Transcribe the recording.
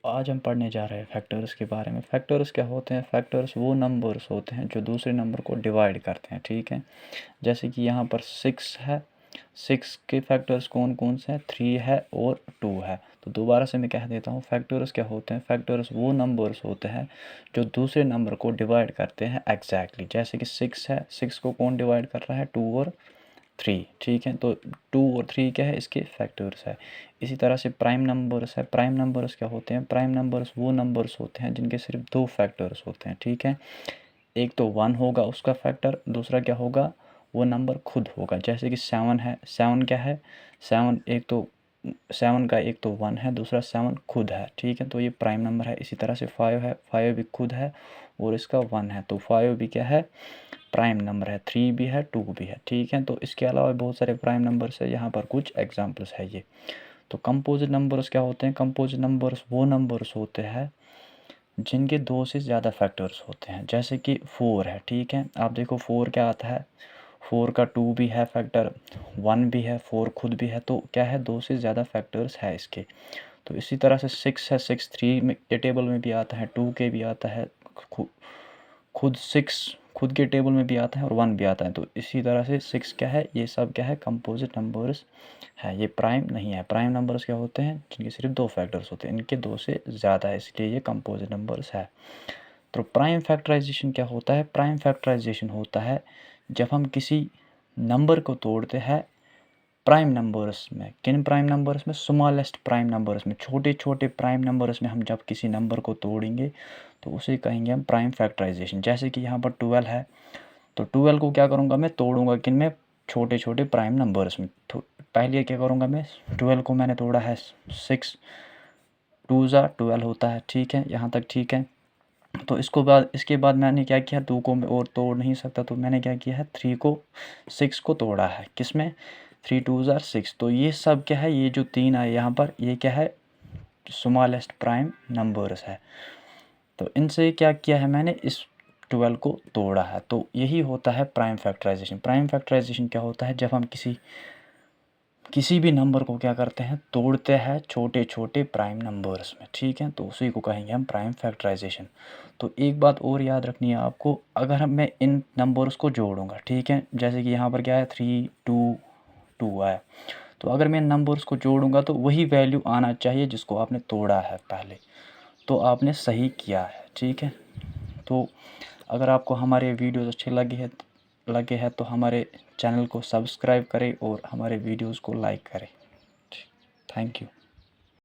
आज हम पढ़ने जा रहे हैं फैक्टर्स के बारे में। फैक्टर्स क्या होते हैं? फैक्टर्स वो नंबर्स होते हैं जो दूसरे नंबर को डिवाइड करते हैं, ठीक है। जैसे कि यहाँ पर 6 है, 6 के फैक्टर्स कौन कौन से हैं? 3 है और 2 है। तो दोबारा से मैं कह देता हूँ, फैक्टर्स क्या होते हैं? फैक्टर्स वो नंबर्स होते हैं जो दूसरे नंबर को डिवाइड करते हैं एग्जैक्टली। जैसे कि 6 है, 6 को कौन डिवाइड कर रहा है? 2 और 3, ठीक है। तो 2 और 3 क्या है? इसके फैक्टर्स है। इसी तरह से प्राइम नंबर्स है। प्राइम नंबर्स क्या होते हैं? प्राइम नंबर्स वो नंबर्स होते हैं जिनके सिर्फ 2 फैक्टर्स होते हैं, ठीक है। एक तो 1 होगा उसका फैक्टर, दूसरा क्या होगा? वो नंबर खुद होगा। जैसे कि 7 है, 7 क्या है? 7 एक तो 7 का एक तो 1 है, दूसरा 7 खुद है, ठीक है। तो ये प्राइम नंबर है। इसी तरह से 5 है, 5 भी खुद है और इसका 1 है, तो 5 भी क्या है? प्राइम नंबर है। 3 भी है, 2 भी है, ठीक है। तो इसके अलावा बहुत सारे प्राइम नंबर्स है, यहाँ पर कुछ एग्जांपल्स है ये। तो कंपोजिट नंबर्स क्या होते हैं? कंपोजिट नंबर्स वो नंबर्स होते हैं जिनके 2 से ज़्यादा फैक्टर्स होते हैं। जैसे कि 4 है, ठीक है। आप देखो 4 क्या आता है? 4 का 2 भी है फैक्टर, 1 भी है, 4 खुद भी है, तो क्या है? 2 से ज़्यादा फैक्टर्स है इसके। तो इसी तरह से 6 है, 6 3 में के टेबल में भी आता है, 2 के भी आता है, खुद 6 खुद के टेबल में भी आता है और 1 भी आता है। तो इसी तरह से 6 क्या है? ये सब क्या है? कंपोजिट नंबर्स है, ये प्राइम नहीं है। प्राइम नंबर्स क्या होते हैं? जिनके सिर्फ 2 फैक्टर्स होते हैं, इनके 2 से ज़्यादा है, इसलिए ये कंपोजिट नंबर्स है। तो प्राइम फैक्टराइजेशन क्या होता है? प्राइम फैक्टराइजेशन होता है जब हम किसी नंबर को तोड़ते हैं प्राइम नंबर्स में। किन प्राइम नंबर्स में? स्मॉलेस्ट प्राइम नंबर्स में, छोटे छोटे प्राइम नंबर्स में हम जब किसी नंबर को तोड़ेंगे तो उसे कहेंगे हम प्राइम फैक्टराइजेशन। जैसे कि यहाँ पर 12 है, तो 12 को क्या करूँगा मैं? तोड़ूंगा किन में? छोटे छोटे प्राइम नंबर्स में। तो पहले क्या करूँगा मैं? 12 को मैंने तोड़ा है 6 2 ज़ा 12 होता है, ठीक है, यहाँ तक ठीक है। तो इसके बाद मैंने क्या किया? 2 को मैं और तोड़ नहीं सकता, तो मैंने क्या किया है? 6 को तोड़ा है। किस में? 3 2 ज़ार 6। तो ये सब क्या है? ये जो 3 आए यहाँ पर, ये क्या है? स्मॉलेस्ट प्राइम नंबर्स है। तो इनसे क्या किया है मैंने? इस 12 को तोड़ा है। तो यही होता है प्राइम फैक्टराइजेशन। प्राइम फैक्टराइजेशन क्या होता है? जब हम किसी भी नंबर को क्या करते हैं? तोड़ते हैं छोटे छोटे प्राइम नंबर्स में, ठीक है। तो उसी को कहेंगे हम प्राइम फैक्टराइजेशन। तो एक बात और याद रखनी है आपको, अगर मैं इन नंबर्स को जोड़ूंगा, ठीक है, जैसे कि यहाँ पर क्या है? 3 2 2 है, तो अगर मैं इन नंबर्स को जोड़ूंगा तो वही वैल्यू आना चाहिए जिसको आपने तोड़ा है पहले, तो आपने सही किया है, ठीक है। तो अगर आपको हमारे वीडियोस अच्छे लगे हैं तो हमारे चैनल को सब्सक्राइब करें और हमारे वीडियोस को लाइक करें। Thank you.